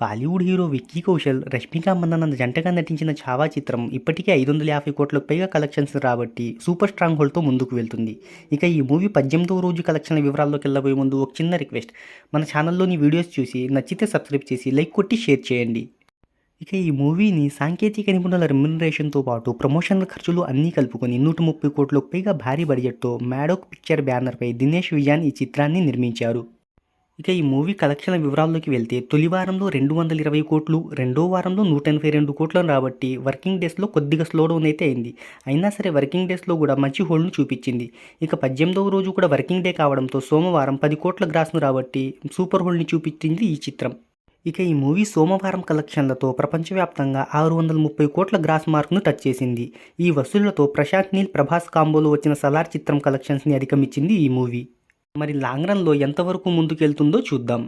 Bollywood hero Vicky Kaushal, Rashmika Mandanna జంటగా నటించిన ఛావా చిత్రం ఇప్పటికే 550 కోట్లకు పైగా కలెక్షన్స్ రాబట్టి సూపర్ స్ట్రాంగ్ హోల్డ్తో ముందుకు వెళ్తుంది. ఇక ఈ మూవీ 18వ రోజు కలెక్షన్ల వివరాల్లోకి వెళ్ళబోయే ముందు ఒక చిన్న రిక్వెస్ట్, మన ఛానల్లోని వీడియోస్ చూసి నచ్చితే సబ్స్క్రైబ్ చేసి లైక్ కొట్టి షేర్ చేయండి. ఇక ఈ మూవీని సాంకేతిక నిపుణుల రెమ్యునరేషన్తో పాటు ప్రమోషన్ల ఖర్చులు అన్నీ కలుపుకొని 130 కోట్లకు పైగా భారీ బడ్జెట్తో మ్యాడోక్ పిక్చర్ బ్యానర్పై దినేష్ విజయన్ ఈ చిత్రాన్ని నిర్మించారు. ఇక ఈ మూవీ కలెక్షన్ల వివరాల్లోకి వెళ్తే తొలి వారంలో 220 కోట్లు, రెండో వారంలో 182 కోట్లను రాబట్టి వర్కింగ్ డేస్లో కొద్దిగా స్లో డౌన్ అయితే అయింది. అయినా సరే వర్కింగ్ డేస్లో కూడా మంచి హోల్డ్ను చూపించింది. ఇక 18వ రోజు కూడా వర్కింగ్ డే కావడంతో సోమవారం 10 కోట్ల గ్రాస్ను రాబట్టి సూపర్ హోల్డ్ని చూపించింది ఈ చిత్రం. ఇక ఈ మూవీ సోమవారం కలెక్షన్లతో ప్రపంచవ్యాప్తంగా 630 కోట్ల గ్రాస్ మార్క్ను టచ్ చేసింది. ఈ వసూళ్లతో ప్రశాంత్ నీల్, ప్రభాస్ కాంబోలో వచ్చిన సలార్ చిత్రం కలెక్షన్స్ని అధిగమించింది ఈ మూవీ. మరి లాంగ్ రన్లో ఎంతవరకు ముందుకెళ్తుందో చూద్దాం.